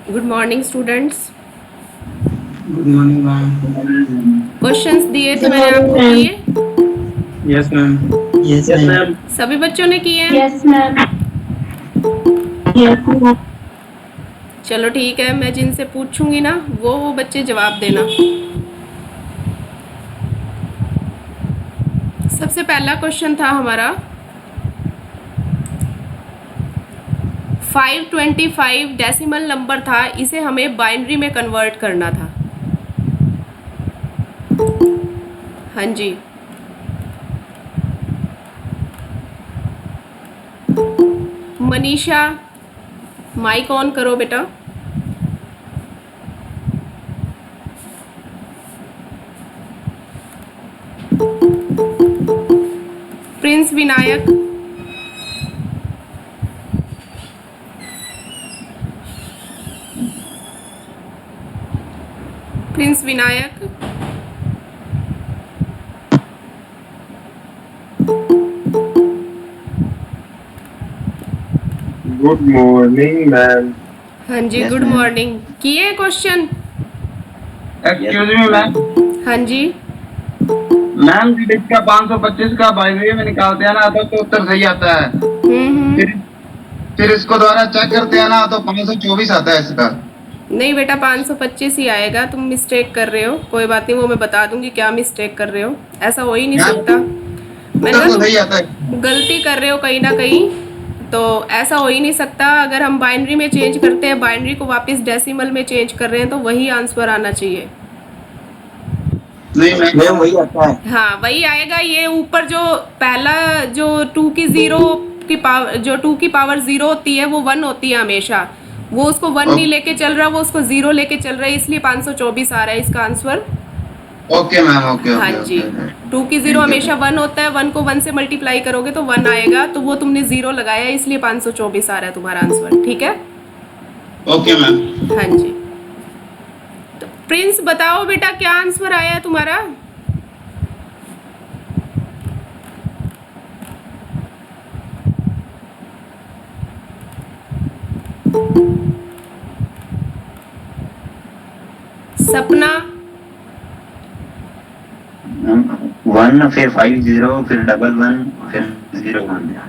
Good morning students. Good morning ma'am. Questions दिए थे मैंने आपको, किए? Yes ma'am. Yes ma'am. सभी बच्चों ने किए हैं? Yes ma'am. Yes ma'am. चलो ठीक है, मैं जिनसे पूछूंगी ना वो बच्चे जवाब देना। सबसे पहला क्वेश्चन था हमारा 525 डेसिमल नंबर था, इसे हमें बाइनरी में कन्वर्ट करना था। हाँ जी, मनीषा माइक ऑन करो बेटा। Prince Vinayak, Prince Vinayak, good morning ma'am. हाँ जी Yes, गुड ma'am. मॉर्निंग। किए क्वेश्चन? Excuse me ma'am. हाँ जी, मैम इसका 525 का बाइनरी में निकालते हैं ना तो उत्तर सही आता है। फिर फिर इसको दोबारा चेक करते हैं ना तो 524 आता है इसका। नहीं बेटा 525 ही आएगा, तुम मिस्टेक कर रहे हो। कोई बात नहीं, वो मैं बता दूंगी क्या मिस्टेक कर रहे हो। ऐसा हो ही नहीं हाँ, सकता। मैंने उत्तर कहा तो सही तुम आता है। गलती कर रहे हो कहीं ना कहीं, तो ऐसा हो ही नहीं सकता। अगर हम बाइनरी में चेंज करते हैं, बाइनरी को वापस डेसिमल में चेंज कर रहे हैं, तो वही आंसर आना चाहिए। नहीं मैम वही आता है। हाँ वही आएगा। ये ऊपर जो पहला जो 2 की 0 की पावर, जो 2 की पावर 0 होती है वो 1 होती है हमेशा। वो उसको 1 नहीं लेके चल रहा, वो उसको 0 लेके चल रहा है, इसलिए 524 आ रहा है इसका आंसर। Okay ma'am. ओके हाँ ओके जी, ओके 2 की 0 हमेशा 1 होता है। 1 को 1 से मल्टीप्लाई करोगे तो 1 आएगा, तो वो तुमने 0 लगाया है, इसलिए 524 आ रहा है तुम्हारा आंसर। ठीक है, ओके मैम। हाँ जी। तो प्रिंस बताओ बेटा क्या आंसर आया है तुम्हारा? सपना, 1 फिर 50 फिर 11 फिर 01।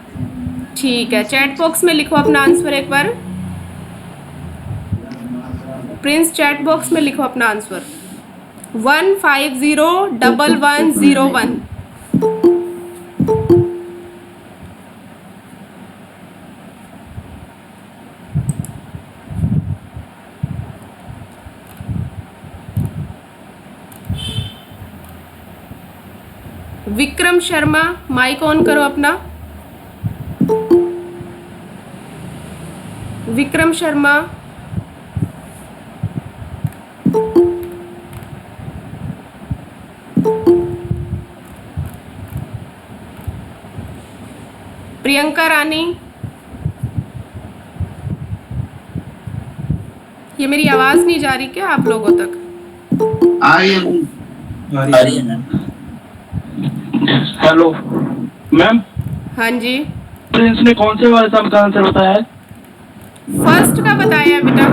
ठीक है, चैट बॉक्स में लिखो अपना आंसर एक बार। प्रिंस चैट बॉक्स में लिखो अपना answer. 1501101। Vikram Sharma mike on करो अपना। विक्रम शर्मा, प्रियंका रानी, ये मेरी आवाज नहीं जा रही क्या आप लोगों तक? आ रही है मैम। हेलो मैम, हाँ जी, प्रिंस ने कौन से वाले सम का आंसर बताया है? फर्स्ट का बताया बेटा।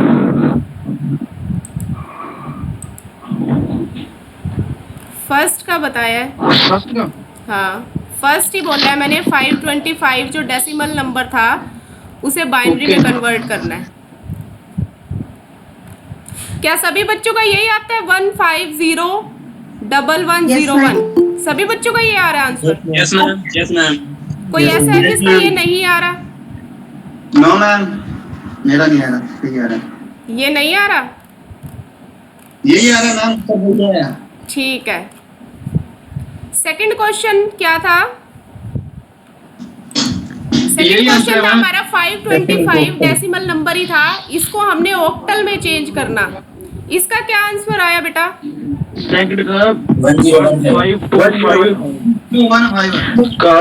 फर्स्ट का बताया है। फर्स्ट का हाँ फर्स्ट ही बोला है मैंने। 525 जो डेसिमल नंबर था उसे बाइनरी में कन्वर्ट करना है। क्या सभी बच्चों का यही आता है? 1501101। सभी बच्चों का ये आ रहा है answer? Yes ma'am. Yes ma'am. कोई ऐसा है जिसका ये नहीं आ रहा? नो मैम, मेरा नहीं आ रहा। सही आ रहा है। ये नहीं आ रहा? यही आ रहा है मैम, सब बोल रहे हैं। ठीक है, सेकंड क्वेश्चन क्या था? सेकंड यही क्वेश्चन आंसर था है हमारा 525 डेसिमल नंबर ही था, इसको हमने ऑक्टल में चेंज करना। इसका क्या आंसर आया बेटा? सेकंड का 1015 215 का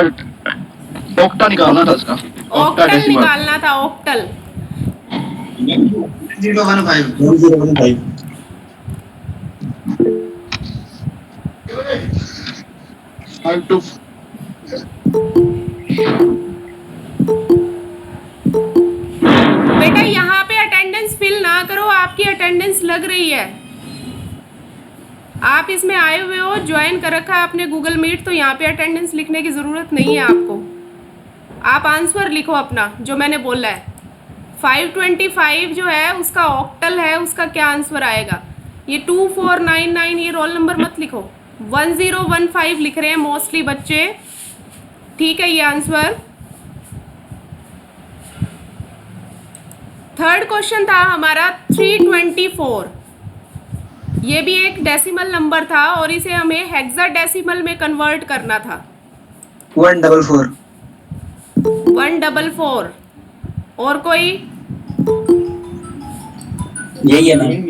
ऑक्टा निकालना था इसका। Octa octal decimal. निकालना था, ऑक्टल। 015 1015। टू बेटा यहाँ पे अटेंडेंस फिल ना करो, अटेंडेंस लग रही है। आप इसमें आए हुए हो, ज्वाइन कर रखा है आपने गूगल मीट, तो यहाँ पे अटेंडेंस लिखने की ज़रूरत नहीं है आपको। आप आंसर लिखो अपना जो मैंने बोला है। 525 जो है उसका ऑक्टल है, उसका क्या आंसर आएगा। ये 2499 ये रोल नंबर मत लिखो, 1015 लिख रहे हैं मोस्टली बच्चे, ठीक है। ये आंसर। थर्ड क्वेश्चन था हमारा 324। ये भी एक डेसिमल नंबर था और इसे हमें हेक्साडेसिमल में कन्वर्ट करना था। 144 144। और कोई? यही है मैम।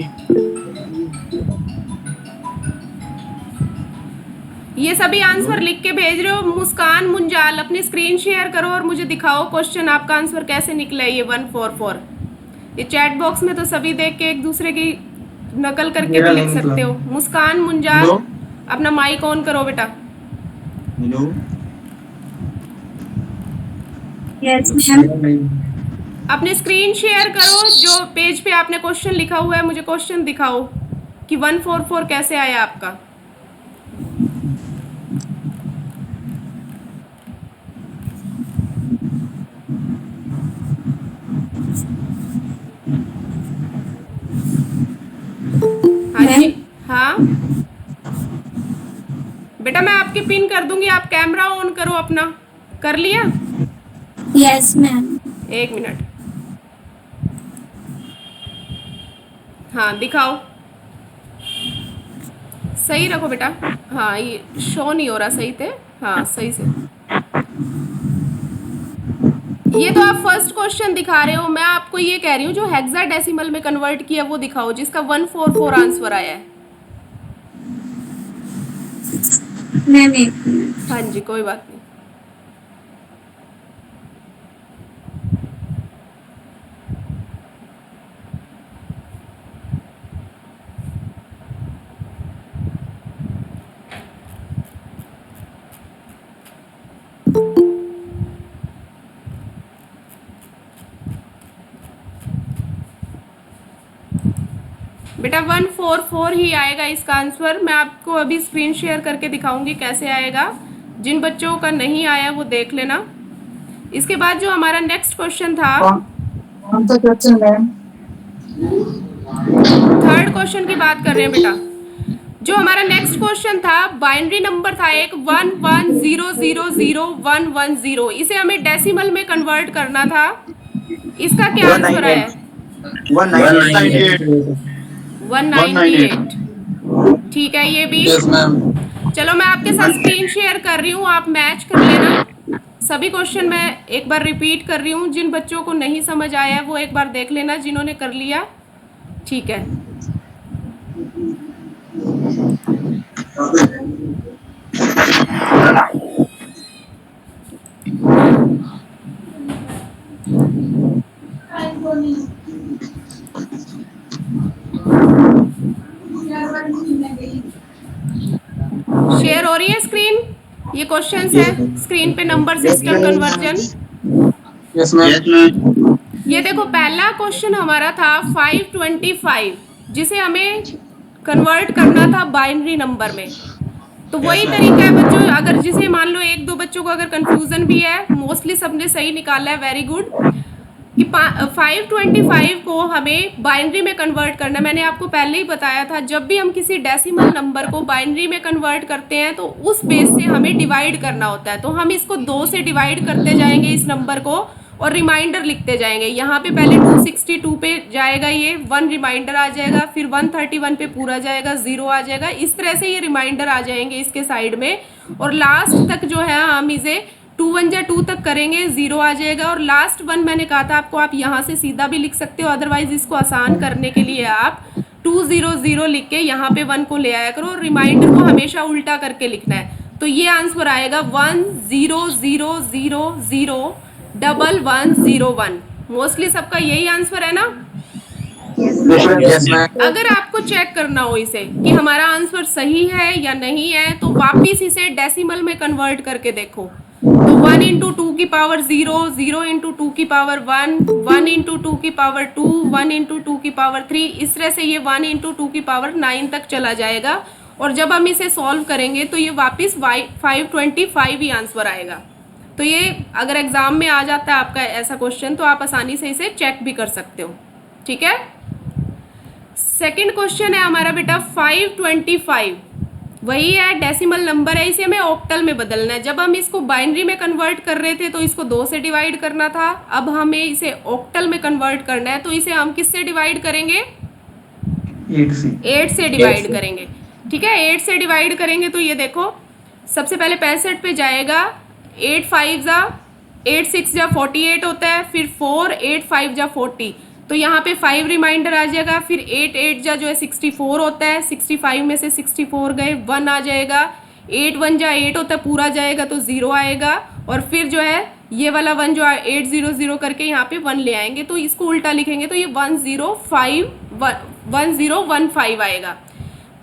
ये सभी आंसर लिख के भेज रहे हो। मुस्कान मुंजाल अपनी स्क्रीन शेयर करो और मुझे दिखाओ क्वेश्चन आपका आंसर कैसे निकला है। ये 144 ये चैट बॉक्स में तो सभी देख के एक दूसरे की नकल करके भी लिख सकते हो। मुस्कान मुंजाल अपना माइक ऑन करो बेटा। Hello yes ma'am. अपने स्क्रीन शेयर करो, जो पेज पे आपने क्वेश्चन लिखा हुआ है मुझे क्वेश्चन दिखाओ कि 144 कैसे आया आपका। हाँ जी हाँ बेटा, मैं आपकी पिन कर दूंगी, आप कैमरा ऑन करो अपना। कर लिया? Yes ma'am. एक मिनट, हाँ दिखाओ, सही रखो बेटा। हाँ ये शो नहीं हो रहा सही थे, हाँ सही से। ये तो आप फर्स्ट क्वेश्चन दिखा रहे हो, मैं आपको ये कह रही हूँ जो हेक्साडेसिमल में कन्वर्ट किया वो दिखाओ, जिसका 144 आंसर आया है। मैम एक मिनट। हाँ जी कोई बात नहीं। बेटा 144 ही आएगा इसका आंसर। मैं आपको अभी स्क्रीन शेयर करके दिखाऊंगी कैसे आएगा। जिन बच्चों का नहीं आया वो देख लेना। इसके बाद जो हमारा नेक्स्ट क्वेश्चन था, कौन सा क्वेश्चन मैम? थर्ड क्वेश्चन की बात कर रहे हैं बेटा। जो हमारा नेक्स्ट क्वेश्चन था बाइनरी नंबर था एक 11000110। इसे हमें डेसिमल में कन्वर्ट करना था। इसका क्या आंसर आया? 198। ठीक है ये भी। Yes ma'am. चलो मैं आपके साथ स्क्रीन शेयर कर रही हूँ, आप मैच कर लेना। सभी क्वेश्चन मैं एक बार रिपीट कर रही हूँ, जिन बच्चों को नहीं समझ आया है वो एक बार देख लेना, जिन्होंने कर लिया ठीक है। शेयर हो रही है स्क्रीन? ये क्वेश्चंस है स्क्रीन पे, number system conversion. Yes ma'am. ये देखो पहला क्वेश्चन हमारा था 525, जिसे हमें कन्वर्ट करना था बाइनरी नंबर में। तो वही तरीका है बच्चों, अगर जिसे मान लो एक दो बच्चों को अगर कंफ्यूजन भी है, मोस्टली सबने सही निकाला है, वेरी गुड, कि 525 को हमें बाइनरी में कन्वर्ट करना। मैंने आपको पहले ही बताया था, जब भी हम किसी डेसिमल नंबर को बाइनरी में कन्वर्ट करते हैं तो उस बेस से हमें डिवाइड करना होता है। तो हम इसको 2 से डिवाइड करते जाएंगे इस नंबर को, और रिमाइंडर लिखते जाएंगे। यहाँ पे पहले 262 पे जाएगा, ये 1 रिमाइंडर आ जाएगा, फिर 131 पे पूरा जाएगा, 0 आ जाएगा। इस तरह से ये रिमाइंडर आ जाएंगे इसके साइड में, और लास्ट तक जो है हम इसे 2 1 जा 2 तक करेंगे, 0 आ जाएगा। और लास्ट 1 मैंने कहा था आपको, आप यहाँ से सीधा भी लिख सकते हो, अदरवाइज इसको आसान करने के लिए आप 200 लिख के यहाँ पे 1 को ले आया करो, और रिमाइंडर को हमेशा उल्टा करके लिखना है। तो ये आंसर आएगा 10001101। मोस्टली सबका यही आंसर है ना? Yes ma'am. अगर आपको चेक करना हो इसे कि हमारा आंसर सही है या नहीं है, तो वापिस इसे डेसिमल में कन्वर्ट करके देखो। तो 1 इंटू 2 की पावर 0, 0 इंटू 2 की पावर 1, 1 इंटू 2 की पावर 2, 1 इंटू 2 की पावर 3, इस तरह से ये 1 इंटू 2 की पावर 9 तक चला जाएगा। और जब हम इसे सॉल्व करेंगे तो ये वापस 525 ही आंसर आएगा। तो ये अगर एग्जाम में आ जाता है आपका ऐसा क्वेश्चन तो आप आसानी से इसे चेक भी कर सकते हो। ठीक है, सेकंड क्वेश्चन है हमारा बेटा 525। वही है, डेसिमल नंबर है, इसे हमें ऑक्टल में बदलना है। जब हम इसको बाइनरी में कन्वर्ट कर रहे थे तो इसको 2 से डिवाइड करना था, अब हमें इसे ऑक्टल में कन्वर्ट करना है तो इसे हम किससे डिवाइड करेंगे? 8 से डिवाइड करेंगे। ठीक है, 8 से डिवाइड करेंगे तो ये देखो सबसे पहले 65 पे जाएगा, 8 5 जा 8 6 जा 48 होता है, फिर 4 8 5 जा 40, तो यहाँ पे 5 रिमाइंडर आ जाएगा, फिर 8 8 जा जो है 64 होता है, 65 में से 64 गए 1 आ जाएगा, 8 1 जा 8 होता है पूरा जाएगा तो 0 आएगा, और फिर जो है ये वाला 1 जो 8 0 0 करके यहाँ पे 1 ले आएंगे तो इसको उल्टा लिखेंगे तो ये 1015 आएगा।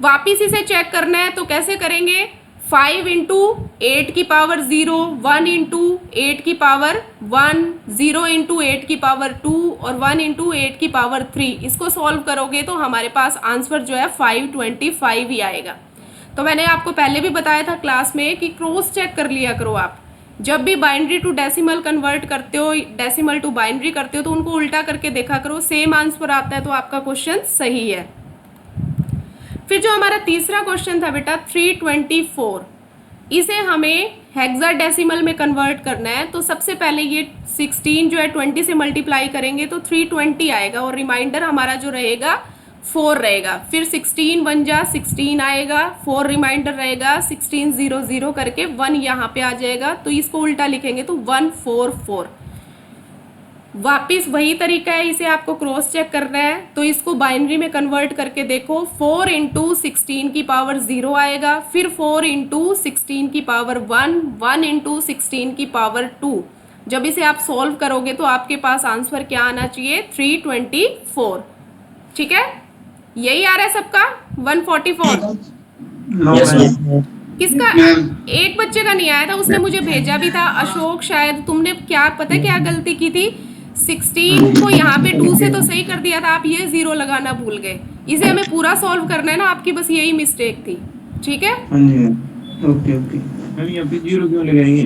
वापिस इसे चेक करना है तो कैसे करेंगे? 5 इंटू 8 की पावर 0, 1 इंटू 8 की पावर 1, 0 इंटू 8 की पावर 2 और 1 इंटू 8 की पावर 3। इसको सॉल्व करोगे तो हमारे पास आंसर जो है 525 ही आएगा। तो मैंने आपको पहले भी बताया था क्लास में कि क्रॉस चेक कर लिया करो आप। जब भी बाइनरी टू डेसिमल कन्वर्ट करते हो, डेसिमल टू बाइनरी करते हो तो उनको उल्टा करके देखा करो, सेम आंसर आता है तो आपका क्वेश्चन सही है। फिर जो हमारा तीसरा क्वेश्चन था बेटा 324, इसे हमें हेक्साडेसिमल में कन्वर्ट करना है। तो सबसे पहले ये 16 जो है 20 से मल्टीप्लाई करेंगे तो 320 आएगा और रिमाइंडर हमारा जो रहेगा 4 रहेगा। फिर 16 1 जा 16 आएगा, 4 रिमाइंडर रहेगा, 16 0 0 करके 1 यहाँ पे आ जाएगा तो इसको उल्टा लिखेंगे तो 144। वापिस वही तरीका है, इसे आपको क्रॉस चेक करना है तो इसको बाइनरी में कन्वर्ट करके देखो। 4 इंटू 16 की पावर 0 आएगा, फिर 4 इंटू 16 की पावर 1, 1 इंटू 16 की पावर 2। जब इसे आप सॉल्व करोगे तो आपके पास आंसर क्या आना चाहिए? 324। ठीक है, यही आ रहा है सबका 144। Yes, ma'am. किसका? एक बच्चे का नहीं आया था, उसने मुझे भेजा भी था, अशोक शायद। तुमने क्या पता क्या गलती की थी? 16 को यहाँ पे 2 से तो सही कर दिया था, आप ये 0 लगाना भूल गए। इसे हमें पूरा सॉल्व करना है ना, आपकी बस यही मिस्टेक थी। ठीक है, ओके अभी 0 क्यों लगाएंगे?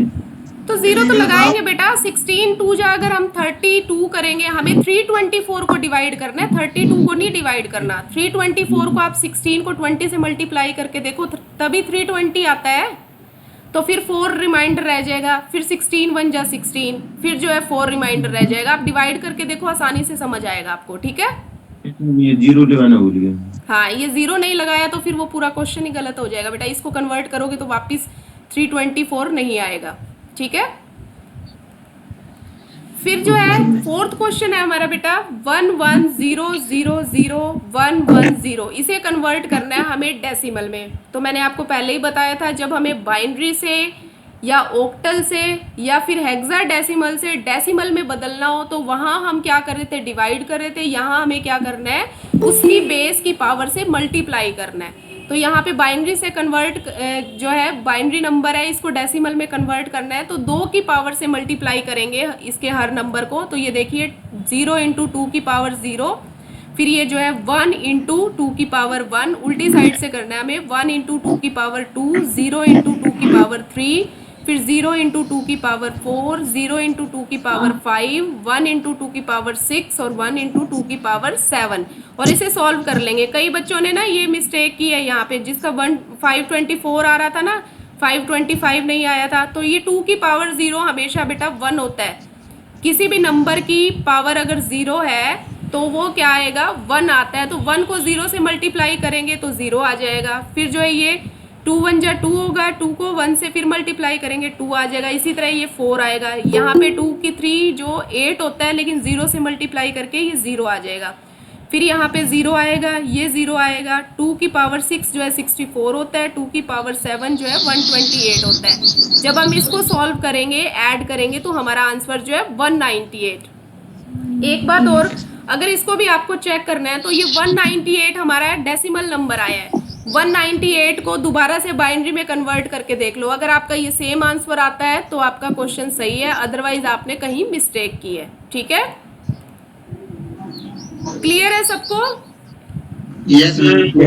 तो 0 तो लगाएंगे बेटा। 16 2 जा अगर हम 32 करेंगे, हमें 324 को डिवाइड करना है, 32 को नहीं डिवाइड करना। 324 को आप 16 को 20 से मल्टीप्लाई करके देखो तभी 320 आता है। तो फिर 4 रिमाइंडर रह जाएगा, फिर 16 1 जा 16, फिर जो है 4 रिमाइंडर रह जाएगा। आप डिवाइड करके देखो, आसानी से समझ आएगा आपको। ठीक है, ये 0 लगाना भूल गया। हाँ, ये 0 नहीं लगाया तो फिर वो पूरा क्वेश्चन ही गलत हो जाएगा बेटा। इसको कन्वर्ट करोगे तो वापिस 324 नहीं आएगा। ठीक है, फिर जो है फोर्थ क्वेश्चन है हमारा बेटा 11000110। इसे कन्वर्ट करना है हमें डेसिमल में। तो मैंने आपको पहले ही बताया था, जब हमें बाइनरी से या ऑक्टल से या फिर हेक्साडेसिमल से डेसिमल में बदलना हो तो वहाँ हम क्या कर रहे थे? डिवाइड कर रहे थे। यहाँ हमें क्या करना है? उसकी बेस की पावर से मल्टीप्लाई करना है। तो यहाँ पे बाइनरी से कन्वर्ट जो है बाइनरी नंबर है, इसको डेसिमल में कन्वर्ट करना है तो 2 की पावर से मल्टीप्लाई करेंगे इसके हर नंबर को। तो ये देखिए 0 इंटू 2 की पावर 0, फिर ये जो है 1 इंटू 2 की पावर 1, उल्टी साइड से करना है हमें। 1 इंटू 2 की पावर 2, 0 इंटू 2 की पावर 3, फिर 0 इंटू 2 की पावर 4, 0 इंटू 2 की पावर 5, 1 इंटू 2 की पावर 6 और 1 इंटू 2 की पावर 7। और इसे सॉल्व कर लेंगे। कई बच्चों ने ना ये मिस्टेक की है यहाँ पे, जिसका 524 आ रहा था ना, 525 नहीं आया था। तो ये 2 की पावर 0 हमेशा बेटा 1 होता है। किसी भी नंबर की पावर अगर 0 है तो वो क्या आएगा? 1 आता है। तो 1 को 0 से मल्टीप्लाई करेंगे तो 0 आ जाएगा। फिर जो है ये 2 1 जा 2 होगा, 2 को 1 से फिर मल्टीप्लाई करेंगे 2 आ जाएगा। इसी तरह ये 4 आएगा। यहाँ पे 2 की 3 जो 8 होता है, लेकिन 0 से मल्टीप्लाई करके ये 0 आ जाएगा। फिर यहाँ पे 0 आएगा, ये 0 आएगा। 2 की पावर 6 जो है 64 होता है, 2 की पावर 7 जो है 128 होता है। जब हम इसको सॉल्व करेंगे, ऐड करेंगे तो हमारा आंसर जो है 198। एक बात और, अगर इसको भी आपको चेक करना है तो ये 198 हमारा डेसिमल नंबर आया है। 198 को दोबारा से बाइनरी में कन्वर्ट करके देख लो। अगर आपका ये सेम आंसर आता है तो आपका क्वेश्चन सही है, अदरवाइज आपने कहीं मिस्टेक की है। ठीक है, क्लियर है सबको? Yes ma'am.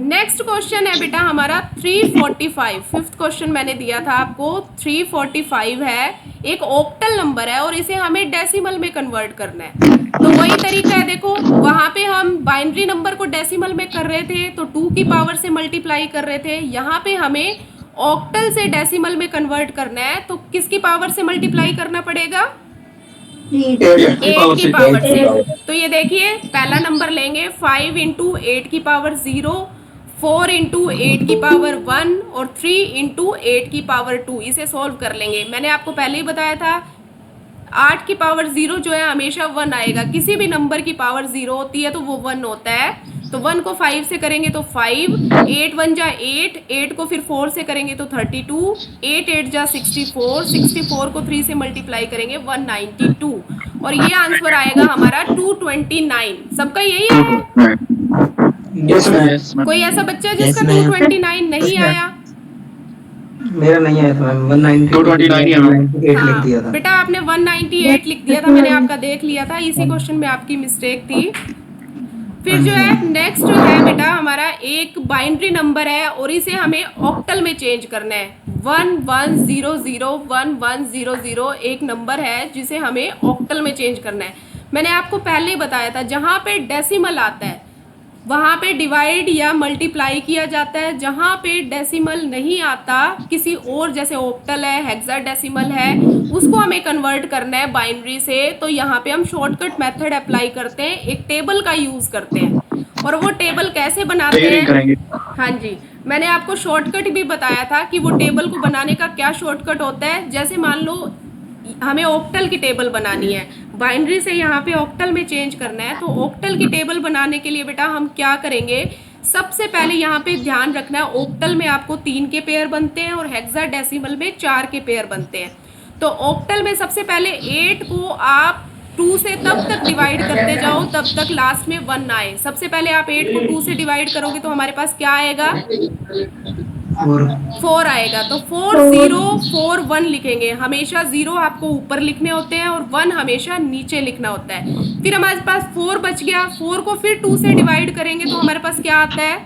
नेक्स्ट क्वेश्चन है बेटा हमारा 345। फिफ्थ क्वेश्चन मैंने दिया था आपको, 345 है, एक ऑक्टल नंबर है और इसे हमें डेसिमल में कन्वर्ट करना है। तो वही तरीका है, देखो वहां पे हम बाइनरी नंबर को डेसिमल में कर रहे थे तो 2 की पावर से मल्टीप्लाई कर रहे थे, यहाँ पे हमें ऑक्टल से डेसिमल में कन्वर्ट करना है तो किसकी पावर से मल्टीप्लाई करना पड़ेगा? 8 की पावर से। तो ये देखिए पहला नंबर लेंगे 5 इंटू 8 की पावर 0, 4 इंटू 8 की पावर 1 और 3 इंटू 8 की पावर 2। इसे सॉल्व कर लेंगे। मैंने आपको पहले ही बताया था 8 की पावर 0 जो है हमेशा 1 आएगा। किसी भी नंबर की पावर 0 होती है तो वो 1 होता है। तो 1 को 5 से करेंगे तो 5, 8 1 जा 8, 8 को फिर 4 से करेंगे तो 32, 8 8 जा 64, 64 को 3 से मल्टीप्लाई करेंगे 192 और ये आंसर आएगा हमारा 229। सबका यही है? Yes ma'am. कोई ऐसा बच्चा जिसका 229 नहीं आया? मेरा नहीं आया था मैम, 198 लिख दिया था। बेटा आपने 198 लिख दिया था, मैंने आपका देख लिया था, इसी क्वेश्चन में आपकी मिस्टेक थी। फिर जो है नेक्स्ट जो है बेटा हमारा एक बाइनरी नंबर है और इसे हमें ऑक्टल में चेंज करना है। 11001100 एक नंबर है जिसे हमें ऑक्टल में चेंज करना है। मैंने आपको पहले ही बताया था जहाँ पे डेसिमल आता है वहाँ पे डिवाइड या मल्टीप्लाई किया जाता है, जहाँ पे डेसिमल नहीं आता किसी और जैसे ऑक्टल है, हेक्साडेसिमल है, उसको हमें कन्वर्ट करना है बाइनरी से। तो यहाँ पे हम शॉर्टकट मेथड अप्लाई करते हैं, एक टेबल का यूज करते हैं। और वो टेबल कैसे बनाते हैं? हाँ जी, मैंने आपको शॉर्टकट भी बताया था कि वो टेबल को बनाने का क्या शॉर्टकट होता है। जैसे मान लो हमें ऑक्टल की टेबल बनानी है, बाइनरी से यहाँ पे ऑक्टल में चेंज करना है, तो ऑक्टल की टेबल बनाने के लिए बेटा हम क्या करेंगे? सबसे पहले यहाँ पे ध्यान रखना है ऑक्टल में आपको 3 के पेयर बनते हैं और हेक्साडेसिमल में 4 के पेयर बनते हैं। तो ऑक्टल में सबसे पहले 8 को आप 2 से तब तक डिवाइड करते जाओ तब तक लास्ट में 1 आए। सबसे पहले आप 8 को 2 से डिवाइड करोगे तो हमारे पास क्या आएगा? 4 आएगा। तो 4 0 4 1 लिखेंगे। हमेशा 0 आपको ऊपर लिखने होते हैं और 1 हमेशा नीचे लिखना होता है। फिर हमारे पास 4 बच गया, 4 को फिर 2 से डिवाइड करेंगे तो हमारे पास क्या आता है?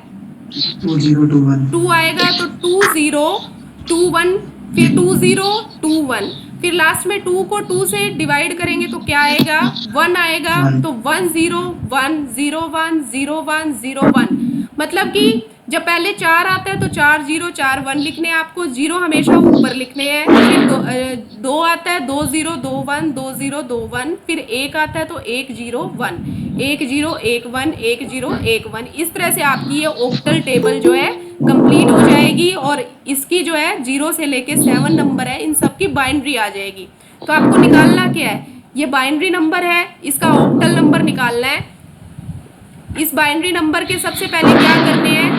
2 0 2 1 2 आएगा। तो 2 0 2 1, फिर 2 0 2 1, फिर लास्ट में 2 को 2 से डिवाइड करेंगे तो क्या आएगा? 1 आएगा। तो 1 0 1 0 1 0 1 0 1, मतलब कि जब पहले 4 आता है तो 4 0 4 1 लिखने हैं आपको, 0 हमेशा ऊपर लिखने हैं। फिर 2 आता है 2 0 2 1 2 0 2 1, फिर 1 आता है तो 1 0 1 1 0 1 1 1 0 1 1। इस तरह से आपकी ये ऑक्टल टेबल जो है कंप्लीट हो जाएगी और इसकी जो है 0 से लेके 7 नंबर है, इन सब की बाइनरी आ जाएगी। तो आपको निकालना क्या है? ये बाइनरी नंबर है, इसका ऑक्टल नंबर निकालना है। इस बाइनरी नंबर के सबसे पहले क्या करने हैं?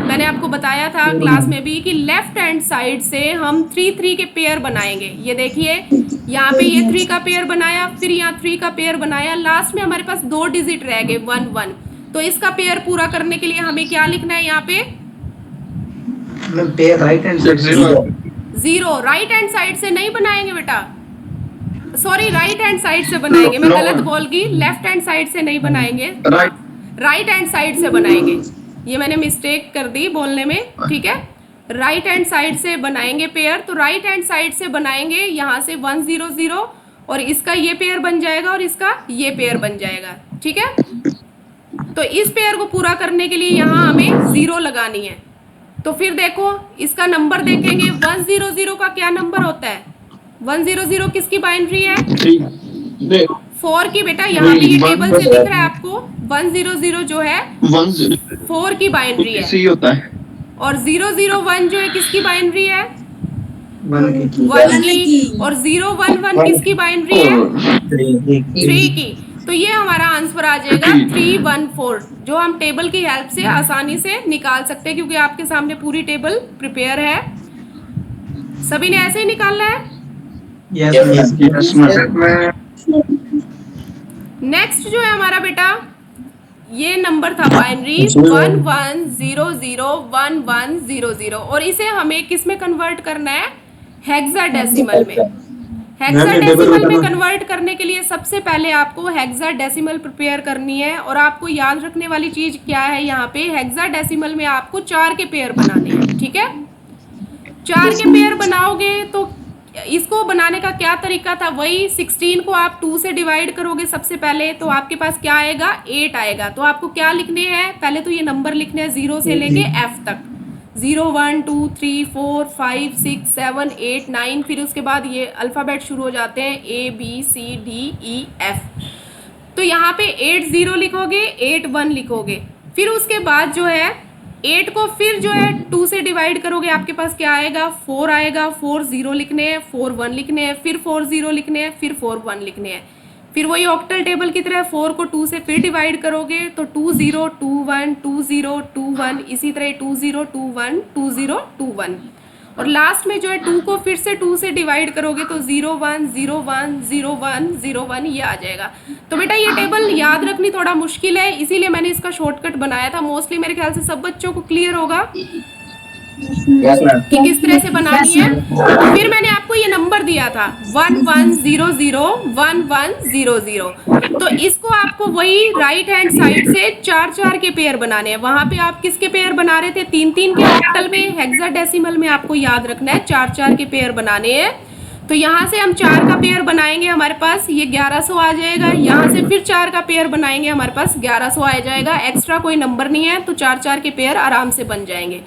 मैंने आपको बताया था क्लास में भी कि लेफ्ट हैंड साइड से हम 3 3 के पेयर बनाएंगे। ये देखिए यहाँ पे ये 3 का पेयर बनाया, फिर यहाँ 3 का पेयर बनाया, लास्ट में हमारे पास 2 डिजिट रह गए 1 1। तो इसका पेयर पूरा करने के लिए हमें क्या लिखना है यहाँ पे? Pair right hand side 0 right hand side से नहीं बनाएंगे बेटा, सॉरी राइट हैंड साइड से बनाएंगे। मैं गलत बोल गई, लेफ्ट हैंड साइड से नहीं बनाएंगे, राइट हैंड साइड से बनाएंगे। ये मैंने मिस्टेक कर दी बोलने में, ठीक है। राइट हैंड साइड से बनाएंगे पेयर। तो राइट हैंड साइड से बनाएंगे यहाँ से 1 0 0 और इसका ये पेयर बन जाएगा और इसका ये पेयर बन जाएगा, ठीक है। तो इस पेयर को पूरा करने के लिए यहाँ हमें 0 लगानी है। तो फिर देखो इसका नंबर देखेंगे, 1 0 0 का क्या नंबर होता है? 1 0 0 किसकी बाइनरी है? 4 की। बेटा यहाँ पे ये टेबल से दिख रहा है आपको, 1 0 0 जो है 4 की बाइनरी है। सी होता है। और 0 0 1 जो है किसकी बाइनरी है? 1 की। और 0 1 1 किसकी बाइनरी है? 3 की। तो ये हमारा आंसर आ जाएगा 3 1 4, जो हम टेबल की हेल्प से आसानी से निकाल सकते हैं क्योंकि आपके सामने पूरी टेबल प्रिपेयर है। सभी ने ऐसे ही निकालना है। नेक्स्ट जो है हमारा बेटा ये नंबर था बाइनरी 11001100 और इसे हमें किस में कन्वर्ट करना है? हेक्साडेसिमल में। हेक्साडेसिमल में कन्वर्ट करने के लिए सबसे पहले आपको हेक्साडेसिमल प्रिपेयर करनी है और आपको याद रखने वाली चीज क्या है? यहाँ पे हेक्साडेसिमल में आपको 4 के पेयर बनाने हैं, ठीक है? 4 के पेयर बनाओगे तो इसको बनाने का क्या तरीका था? वही 16 को आप 2 से डिवाइड करोगे सबसे पहले, तो आपके पास क्या आएगा? 8 आएगा। तो आपको क्या लिखने हैं? पहले तो ये नंबर लिखने हैं 0 से लेके F तक, 0 1 2 3 4 5 6 7 8 9, फिर उसके बाद ये अल्फ़ाबेट शुरू हो जाते हैं ABCDEF। तो यहाँ पे 8 0 लिखोगे, 8 1 लिखोगे, फिर उसके बाद जो है 8 को फिर जो है 2 से डिवाइड करोगे, आपके पास क्या आएगा? 4 आएगा। 4 0 लिखने हैं, 4 1 लिखने हैं, फिर 4 0 लिखने हैं, फिर 4 1 लिखने हैं। फिर वही ऑक्टल टेबल की तरह 4 को 2 से फिर डिवाइड करोगे तो 2 0 2 1 2 0 2 1, इसी तरह 2 0 2 1 2 0 2 1, और लास्ट में जो है 2 को फिर से 2 से डिवाइड करोगे तो 0 1 0 1 0 1 0 1 ये आ जाएगा। तो बेटा ये टेबल याद रखनी थोड़ा मुश्किल है, इसीलिए मैंने इसका शॉर्टकट बनाया था। मोस्टली मेरे ख्याल से सब बच्चों को क्लियर होगा कि किस तरह से बनानी है। फिर मैंने आपको ये नंबर दिया था 11001100, तो इसको आपको वही राइट हैंड साइड से 4 4 के पेयर बनाने हैं। वहां पे आप किसके पेयर बना रहे थे? 3 3 के ऑक्टल में। हेक्साडेसिमल में आपको याद रखना है 4 4 के पेयर बनाने हैं। तो यहाँ से हम 4 का पेयर बनाएंगे, हमारे पास ये 1100 आ जाएगा। यहाँ से फिर 4 का पेयर बनाएंगे, हमारे पास 1100 आ जाएगा। एक्स्ट्रा कोई नंबर नहीं है, तो 4 4 के पेयर आराम से बन जाएंगे।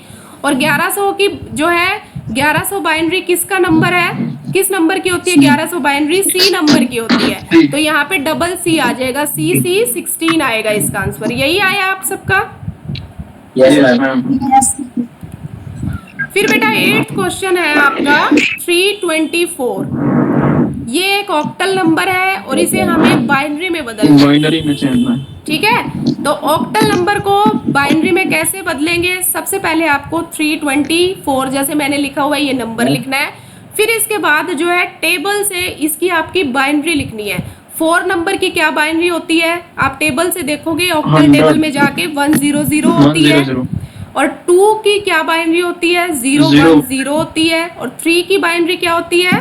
और 1100 की जो है 1100 बाइनरी किसका नंबर है? किस नंबर की होती है 1100 बाइनरी? C नंबर की होती है। तो यहाँ पे डबल C आ जाएगा, C 16 आएगा इसका आंसर। यही आया आप सबका? Yes ma'am. फिर बेटा 8th क्वेश्चन है आपका 324। ये एक ऑक्टल नंबर है और इसे हमें बाइनरी में बदलना है। बाइनरी में चेंज है, ठीक है? तो ऑक्टल नंबर को बाइनरी में कैसे बदलेंगे? सबसे पहले आपको 324 जैसे मैंने लिखा हुआ है ये नंबर लिखना है। फिर इसके बाद जो है टेबल से इसकी आपकी बाइनरी लिखनी है। 4 नंबर की क्या बाइनरी होती है? आप टेबल से देखोगे, ऑक्टल टेबल में जाके 100 होती है। और 2 की क्या बाइनरी होती है? 010 होती है। और 3 की बाइनरी क्या होती है?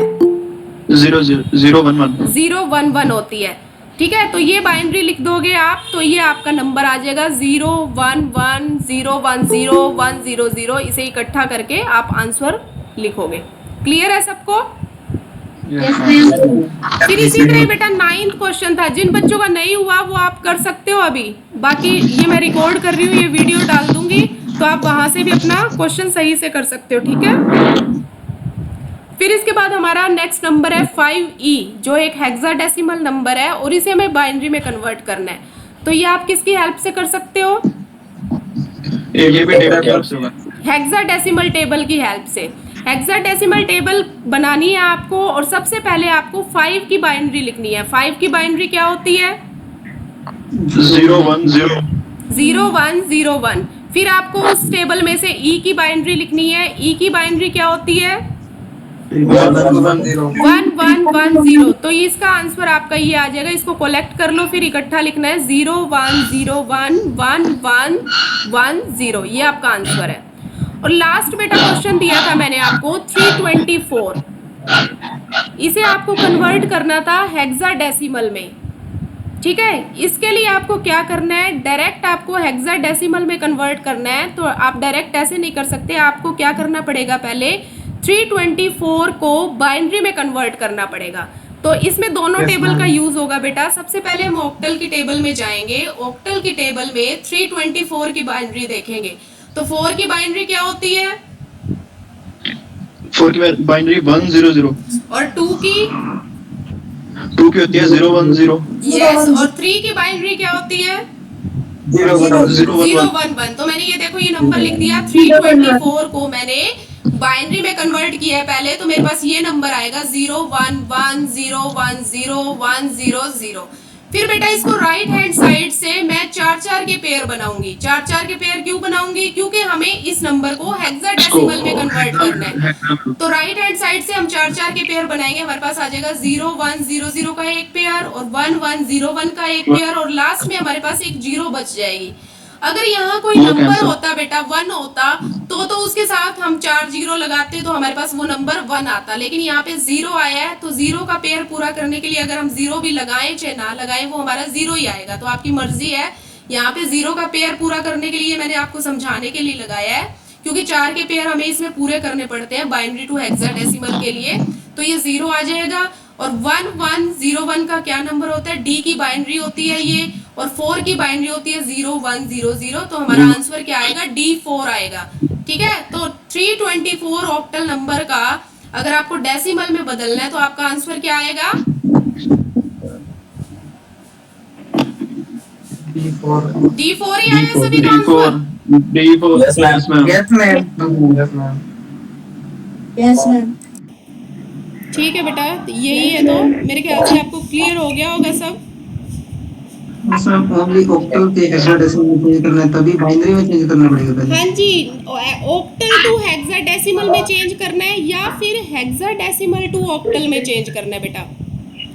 011 होती है। ठीक है, तो ये बाइनरी लिख दोगे आप तो ये आपका नंबर आ जाएगा 011010100। इसे इकट्ठा करके आप आंसर लिखोगे। क्लियर है सबको? फिर इसी तरह बेटा 9th क्वेश्चन था। जिन बच्चों का नहीं हुआ वो आप कर सकते हो अभी, बाकी ये मैं रिकॉर्ड कर रही हूँ, ये वीडियो डाल दूंगी तो आप वहां से भी अपना क्वेश्चन सही से कर सकते हो। ठीक है, फिर इसके बाद हमारा नेक्स्ट नंबर है 5E, जो एक हेक्साडेसिमल नंबर है और इसे हमें बाइनरी में कन्वर्ट करना है। तो ये आप किसकी हेल्प से कर सकते हो? हेक्साडेसिमल टेबल की हेल्प से। हेक्साडेसिमल टेबल बनानी है आपको और सबसे पहले आपको 5 की बाइनरी लिखनी है। 5 की बाइनरी क्या होती है? 0101। फिर आपको उस टेबल में से E की बाइनरी लिखनी है। E की बाइनरी क्या होती है? 1110। तो इसका आंसर आपका ये आ जाएगा। इसको कलेक्ट कर लो, फिर इकट्ठा लिखना है 01011110। ये आपका आंसर है। और लास्ट बेटा क्वेश्चन दिया था मैंने आपको 324। इसे आपको कन्वर्ट करना था हेक्साडेसिमल में। ठीक है, इसके लिए आपको क्या करना है? डायरेक्ट आपको हेक्साडेसिमल में कन्वर्ट करना है। तो आप डायरेक्ट ऐसे नहीं कर सकते, आपको क्या करना पड़ेगा? पहले 324 को बाइनरी में कन्वर्ट करना पड़ेगा। तो इसमें दोनों टेबल का यूज होगा बेटा। सबसे पहले हम ऑक्टल की टेबल में जाएंगे। ऑक्टल की टेबल में 324 की बाइनरी देखेंगे। तो 4 की बाइनरी क्या होती है? 4 की बाइनरी 100 और 2 की 2 की होती है 010। यस। और 3 की बाइनरी क्या होती है? 011। तो मैंने ये देखो ये नंबर लिख दिया। 324 को मैंने बाइनरी में कन्वर्ट किया है पहले, तो मेरे पास ये नंबर आएगा 0110101000। फिर बेटा इसको राइट हैंड साइड से मैं 4-4 के पेयर बनाऊंगी। 4-4 के पेयर क्यों बनाऊंगी? क्योंकि हमें इस नंबर को हेक्साडेसिमल में कन्वर्ट करना है। तो राइट हैंड साइड से हम 4-4 के पेयर बनाएंगे। हमारे पास आ जाएगा 0100 का एक पेयर और 1101 का एक पेयर और लास्ट में हमारे पास एक 0 बच जाएगी। अगर यहाँ कोई नंबर होता बेटा 1 होता तो उसके साथ हम 4 0 लगाते तो हमारे पास वो नंबर 1 आता, लेकिन यहाँ पे 0 आया है तो 0 का पेयर पूरा करने के लिए अगर हम 0 भी लगाएं चाहे ना लगाएं वो हमारा 0 ही आएगा। तो आपकी मर्जी है। यहाँ पे 0 का पेयर पूरा करने के लिए मैंने आपको समझाने के लिए लगाया है, क्योंकि 4 के पेयर हमें इसमें पूरे करने पड़ते हैं बाइनरी टू हेक्साडेसिमल के लिए। तो ये 0 आ जाएगा। और 1101 का क्या नंबर होता है? डी की बाइनरी होती है ये, और 4 की बाइनरी होती है 0100। तो हमारा आंसर क्या आएगा? D4 आएगा। ठीक है, तो 324 ऑक्टल नंबर का अगर आपको डेसिमल में बदलना है तो आपका आंसर क्या आएगा? D4 ही आएगा सभी का answer. D4 yes ma'am. Yes ma'am. Yes ma'am. Yes, ma'am. ठीक है बेटा, यही है। तो मेरे ख्याल से आपको क्लियर हो गया होगा सब। सब ओनली ऑक्टल के हेक्साडेसिमल में चेंज करना है, तभी बाइनरी में चेंज करना पड़ेगा पहले। हाँ जी, ऑक्टल टू हेक्साडेसिमल में चेंज करना है या फिर हेक्साडेसिमल टू ऑक्टल में चेंज करना है बेटा।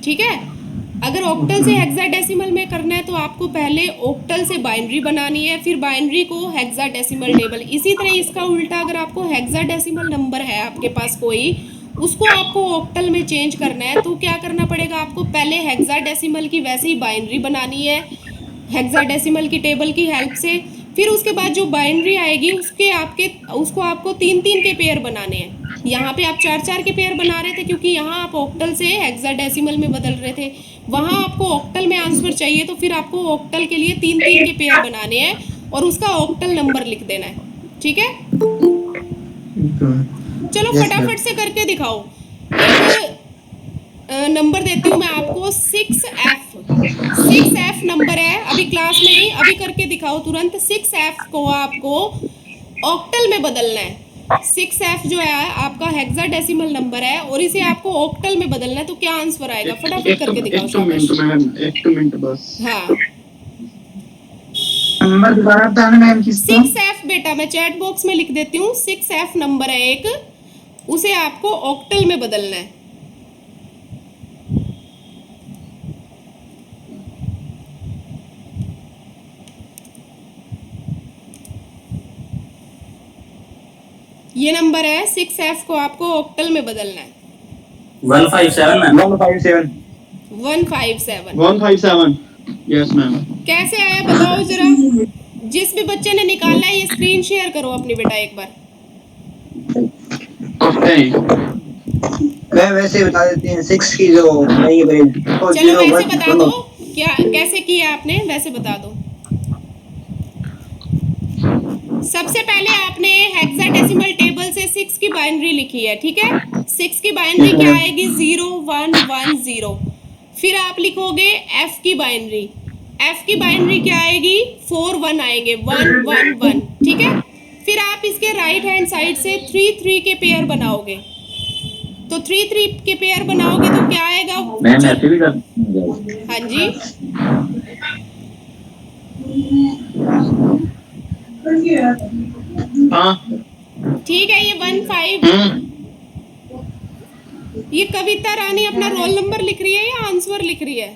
ठीक है, अगर ऑक्टल से हेक्साडेसिमल में करना है तो आपको पहले ऑक्टल से बाइनरी बनानी है, फिर बाइनरी को हेक्साडेसिमल टेबल। इसी तरह इसका उल्टा, अगर आपको हेक्साडेसिमल नंबर है आपके पास कोई, उसको आपको ऑक्टल में चेंज करना है तो क्या करना पड़ेगा? आपको पहले हेक्साडेसिमल की वैसे ही बाइनरी बनानी है हेक्साडेसिमल की टेबल की हेल्प से। फिर उसके बाद जो बाइनरी आएगी उसको आपको 3-3 के पेयर बनाने हैं। यहाँ पे आप 4-4 के पेयर बना रहे थे क्योंकि यहाँ आप ऑक्टल से हेक्साडेसिमल में बदल रहे थे। वहाँ आपको ऑक्टल में आंसर चाहिए तो फिर आपको ऑक्टल के लिए 3-3 के पेयर बनाने हैं और उसका ऑक्टल नंबर लिख देना है। ठीक है, चलो फटाफट से करके दिखाओ। एक नंबर देती हूँ मैं आपको 6F नंबर है। अभी क्लास में ही अभी करके दिखाओ तुरंत। 6F को आपको ऑक्टल में बदलना है। 6F जो है आपका हेक्साडेसिमल नंबर है और इसे आपको ऑक्टल में बदलना है तो क्या आंसर आएगा? फटाफट करके दिखाओ। एक मिनट बस। हाँ, नंबर दोबारा बताना मैम किसका? 6F बेटा मैं चैट बॉक्स में लिख देती हूँ। 6F नंबर है एक, उसे आपको ऑक्टल में बदलना है। ये नंबर है 6F को आपको ऑक्टल में बदलना है। 157 मैम। 157। Yes ma'am. कैसे आया बताओ जरा। जिस भी बच्चे ने निकाला है ये स्क्रीन शेयर करो अपनी बेटा एक बार। मैं वैसे बता देती हूँ 6 की जो नहीं है। चलो वैसे बता दो, क्या कैसे किया आपने वैसे बता दो। सबसे पहले आपने हेक्साडेसिमल टेबल से 6 की बाइनरी लिखी है। ठीक है, 6 की बाइनरी क्या आएगी? 0110। फिर आप लिखोगे F की बाइनरी। F की बाइनरी क्या आएगी? 41 आएंगे, 111। ठीक है, फिर आप इसके राइट हैंड साइड से 3-3 के पेयर बनाओगे। तो 3-3 के पेयर बनाओगे तो क्या आएगा? मैम ऐसे भी कर। हाँ जी, हाँ ठीक है। ये 15। ये कविता रानी अपना रोल नंबर लिख रही है या आंसर लिख रही है?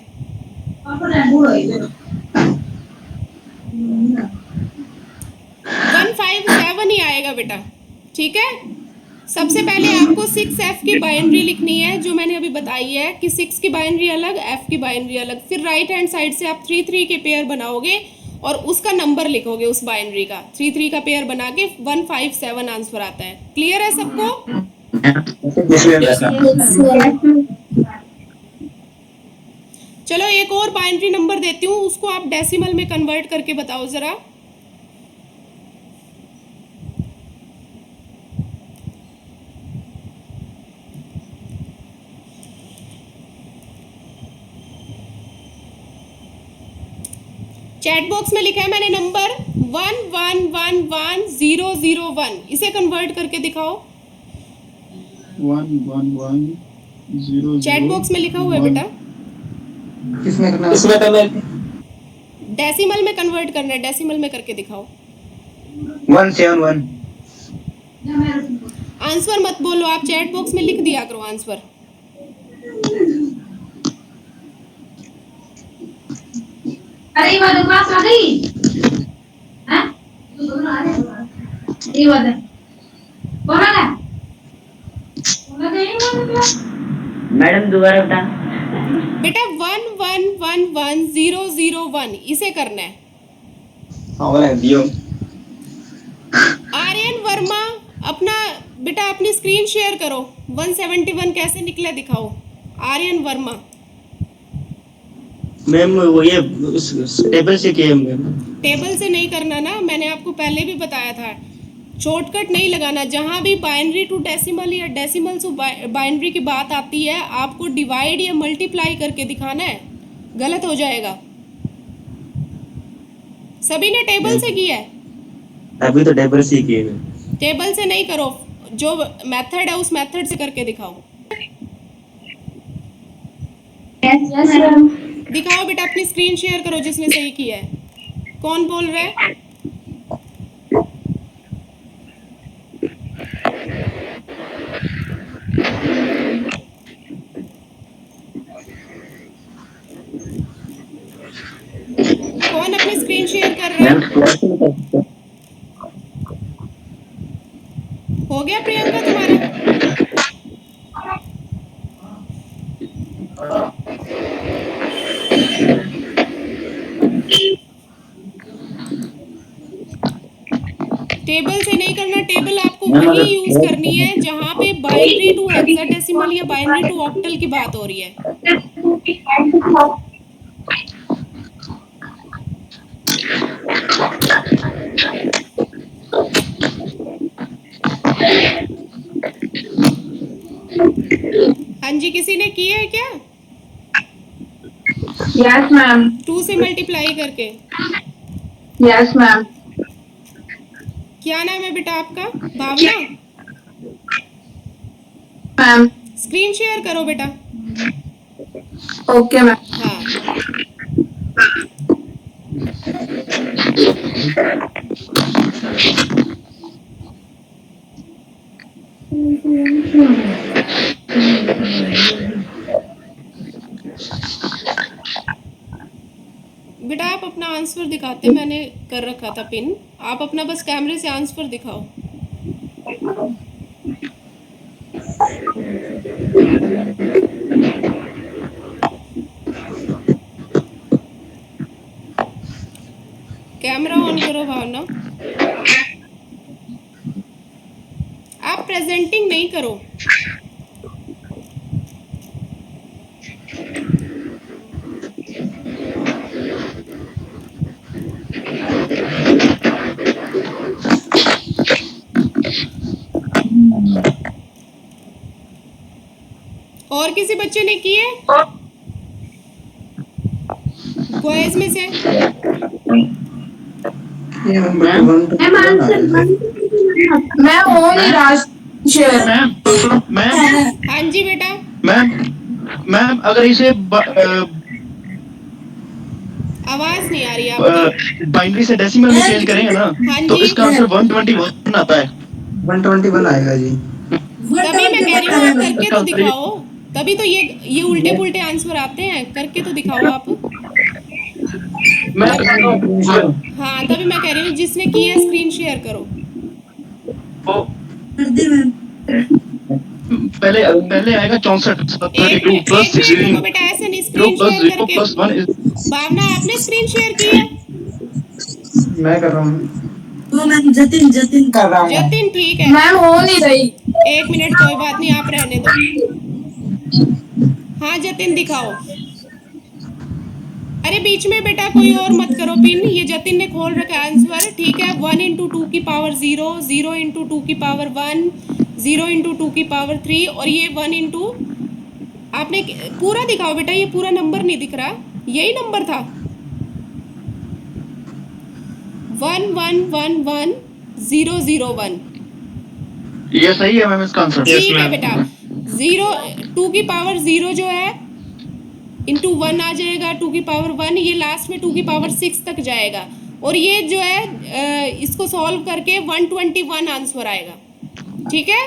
157 ही आएगा बेटा। ठीक है, सबसे पहले आपको 6F की बाइनरी लिखनी है जो मैंने अभी बताई है कि 6 की बाइनरी अलग, F की बाइनरी अलग। फिर राइट हैंड साइड से आप 3-3 के पेयर बनाओगे और उसका नंबर लिखोगे उस बाइनरी का। 3-3 का पेयर बना के 157 आंसर आता है। क्लियर है सबको? चलो एक और बाइनरी नंबर देती हूँ, उसको आप डेसिमल में कन्वर्ट करके बताओ जरा। चैट बॉक्स में लिखा है मैंने नंबर 11111001। इसे कन्वर्ट करके दिखाओ। 1110। चैट बॉक्स में लिखा हुआ है बेटा। किसमें करना है? डेसिमल में कन्वर्ट करना है, डेसिमल में करके दिखाओ। 171। आंसर मत बोलो, आप चैट बॉक्स में लिख दिया करो आंसर। अरे ये वाला क्लास आ गई हैं? ये वाला कौन आ गया? मैडम दोबारा बता। बेटा 11111001 इसे करना है। दियो। आर्यन वर्मा अपना बेटा अपनी स्क्रीन शेयर करो। 171 कैसे निकला दिखाओ। आर्यन वर्मा मैम वो ये टेबल से किया मैम। टेबल से नहीं करना ना, मैंने आपको पहले भी बताया था। शॉर्टकट नहीं लगाना, जहां भी बाइनरी टू डेसिमल या डेसिमल टू बाइनरी की बात आती है आपको डिवाइड या मल्टीप्लाई करके दिखाना है, गलत हो जाएगा। सभी ने टेबल से किया है? अभी तो टेबल से ही किए मैम। टेबल से नहीं करो, जो मेथड है उस मेथड से करके दिखाओ। Yes ma'am. दिखाओ बेटा, अपनी स्क्रीन शेयर करो जिसने सही किया है। कौन बोल रहा है? कौन अपनी स्क्रीन शेयर कर रहा है? हो गया प्रियंका तुम्हारा? टेबल से नहीं करना, टेबल आपको वही यूज करनी है जहां पे बाइनरी टू हेक्साडेसिमल या बाइनरी टू ऑक्टल की बात हो रही है। हाँ जी, किसी ने किया है क्या? Yes ma'am. 2 से मल्टीप्लाई करके। Yes ma'am. क्या नाम है बेटा आपका? भावना। मैम। स्क्रीन शेयर करो बेटा। Okay ma'am. हाँ, बेटा आप अपना आंसर दिखाते, मैंने कर रखा था पिन। आप अपना बस कैमरे से आंसर दिखाओ। कैमरा ऑन करो भावना। आप प्रेजेंटिंग नहीं करो। और किसी बच्चे ने किए? बॉयज में से? मैम आंसर मैं हो नहीं रहा शेयर। मैम हाँ जी बेटा। मैम अगर इसे आवाज नहीं आ रही आपकी। बाइनरी से डेसिमल में चेंज करेंगे ना हाँ तो जी। इसका आंसर 121 आता है। 121 आएगा जी। तभी मैं कह रही हूँ आप करके तो दिखाओ, तभी तो ये उल्टे पुल्टे आंसर आते हैं। करके तो दिखाओ आप। हाँ, तभी मैं कह रही हूँ जिसने किया स्क्रीन शेयर करो। पहले आएगा 64 32 प्लस 16 बेटा ऐसे नहीं, स्क्रीन शेयर करके। प्लस 1 इज भावना आपने स्क्रीन शेयर किया? मैं कर रहा हूँ। जतिन कर रहा हूँ। जतिन ठीक है। मैम हो नहीं रही। 1 मिनट, कोई बात नहीं, आप रहने दो। हाँ जतिन दिखाओ। अरे बीच में बेटा कोई और मत करो पिन। ये जतिन ने खोल रखा आंसर, ठीक है। 1 × 2 की पावर 0, 0 × 2 की पावर 1, 0 × 2 की पावर 3 और ये 1 × आपने पूरा दिखाओ बेटा। ये पूरा नंबर नहीं दिख रहा, यही नंबर था। 11111001। ये सही है मैम इसका आंसर। ठीक है बेटा। 2 की पावर 0 जो है इंटू 1 आ जाएगा 2 की पावर 1, ये लास्ट में 2 की पावर 6 तक जाएगा और ये जो है इसको सॉल्व करके 121 आंसर आएगा। ठीक है,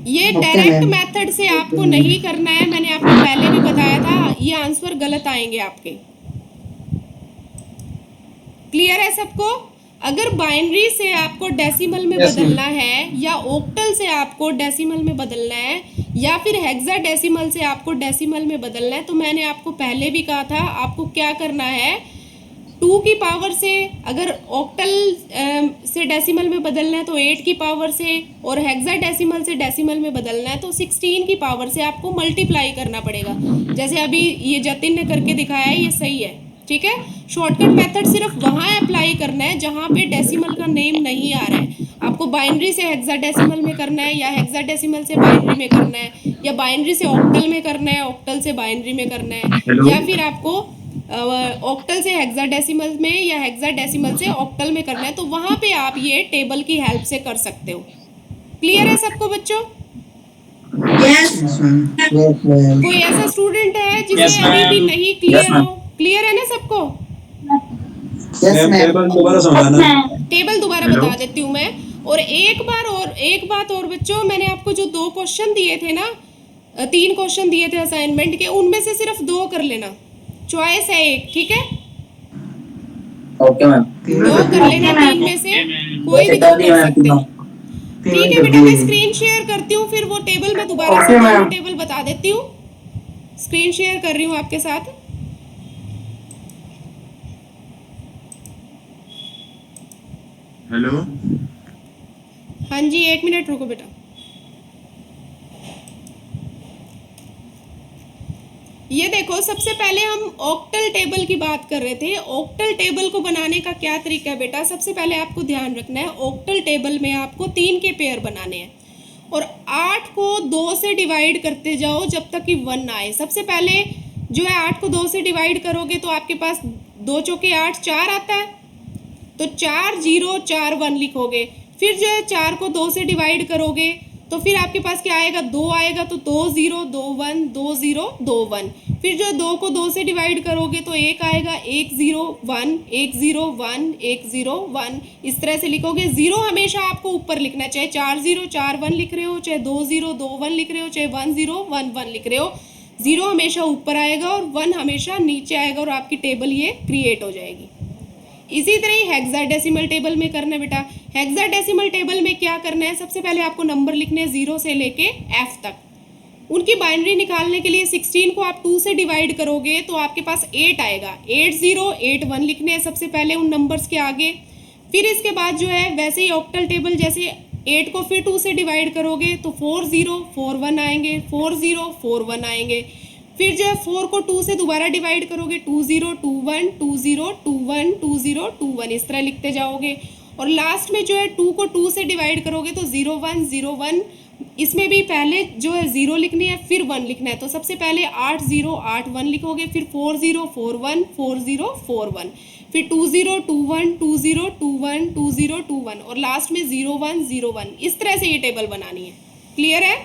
ये डायरेक्ट मेथड से आपको नहीं करना है, मैंने आपको पहले भी बताया था, ये आंसर गलत आएंगे आपके। क्लियर है सबको? अगर बाइनरी से आपको डेसिमल में बदलना है या ऑक्टल से आपको डेसिमल में बदलना है या फिर हेक्साडेसिमल से आपको डेसिमल में बदलना है, तो मैंने आपको पहले भी कहा था आपको क्या करना है, 2 की पावर से अगर ऑक्टल से डेसिमल में बदलना है तो 8 की पावर से, और हेक्साडेसिमल से डेसिमल में बदलना है तो 16 की पावर से आपको मल्टीप्लाई करना पड़ेगा। जैसे अभी ये जतिन ने करके दिखाया है, ये सही है। ठीक है, शॉर्टकट मेथड सिर्फ वहाँ अप्लाई करना है जहाँ पे डेसिमल का नेम नहीं आ रहा है। आपको बाइनरी से हेक्साडेसिमल में करना है या हेक्साडेसिमल से बाइनरी में करना है या बाइनरी से ऑक्टल में करना है, ऑक्टल से बाइनरी में करना है, या फिर आपको ऑक्टल से हेक्साडेसिमल में या हेक्साडेसिमल से ऑक्टल में करना है, तो वहाँ पे आप ये टेबल की हेल्प से कर सकते हो। क्लियर है सबको बच्चों? कोई ऐसा स्टूडेंट है जिसे अभी भी नहीं क्लियर हो? क्लियर है ना सबको? टेबल दोबारा समझाना। टेबल दोबारा बता देती हूँ मैं। और एक बात और बच्चों, मैंने आपको जो 2 क्वेश्चन दिए थे ना, 3 क्वेश्चन दिए थे असाइनमेंट के, उनमें से सिर्फ 2 कर लेना, चॉइस है एक। ठीक है, ओके मैम। 2 कर लेना, 3 में से कोई भी 2 कर सकते हो। ठीक है बेटा, मैं स्क्रीन शेयर करती हूँ, फिर वो टेबल मैं दोबारा से टेबल बता देती हूँ। स्क्रीन शेयर कर रही हूँ आपके साथ। हेलो, हाँ जी, 1 मिनट रुको बेटा। ये देखो, सबसे पहले हम ऑक्टल टेबल की बात कर रहे थे। ऑक्टल टेबल को बनाने का क्या तरीका है बेटा? सबसे पहले आपको ध्यान रखना है, ऑक्टल टेबल में आपको 3 के पेयर बनाने हैं और 8 को 2 से डिवाइड करते जाओ जब तक कि 1 आए। सबसे पहले जो है 8 को 2 से डिवाइड करोगे तो आपके पास 2 चौके 8, 4 आता है, तो 4 0 4 1 लिखोगे। फिर जो है 4 को 2 से डिवाइड करोगे तो फिर आपके पास क्या आएगा, 2 आएगा, तो 2 0 2 1 2 0 2 1। फिर जो 2 को 2 से डिवाइड करोगे तो 1 आएगा, 1 0 1 1 0 1 1 0 1, इस तरह से लिखोगे। 0 हमेशा आपको ऊपर लिखना है, चाहे 4 0 4 1 लिख रहे हो, चाहे 2 0 2 1 लिख रहे हो, चाहे 1 0 1 1 लिख रहे हो। 0 हमेशा ऊपर आएगा और 1 हमेशा नीचे आएगा और आपकी टेबल ये क्रिएट हो जाएगी। इसी तरह ही हेक्साडेसिमल टेबल में करना है बेटा। हेक्साडेसिमल टेबल में क्या करना है, सबसे पहले आपको नंबर लिखने हैं 0 से लेके F तक। उनकी बाइनरी निकालने के लिए 16 को आप 2 से डिवाइड करोगे तो आपके पास 8 आएगा। 8 0 8 1 लिखने हैं सबसे पहले उन नंबर्स के आगे। फिर इसके बाद जो है वैसे ही ऑक्टल टेबल, जैसे 8 को फिर 2 से डिवाइड करोगे तो 4 0 4 1 आएंगे, 4 0 4 1 आएंगे। फिर जो है 4 को 2 से दोबारा डिवाइड करोगे, 2 0 2 1 2 0 2 1 2 0 2 1, इस तरह लिखते जाओगे। और लास्ट में जो है 2 को 2 से डिवाइड करोगे तो 0 1 0 1, इसमें भी पहले जो है 0 लिखनी है फिर 1 लिखना है। तो सबसे पहले 8 0 8 1 लिखोगे, फिर 4 0 4 1 4 0 4 1, फिर 2 0 2 1 2 0 2 1 2 0 2 1 और लास्ट में 0 1 0 1। इस तरह से ये टेबल बनानी है। क्लियर है?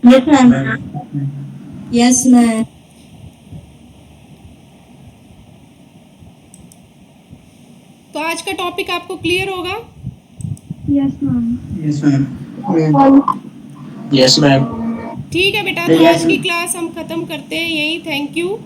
Yes ma'am. Yes ma'am. तो आज का टॉपिक आपको क्लियर होगा? Yes ma'am. Yes ma'am. Yes ma'am. ठीक है बेटा, तो आज की क्लास हम खत्म करते हैं यहीं। Thank you.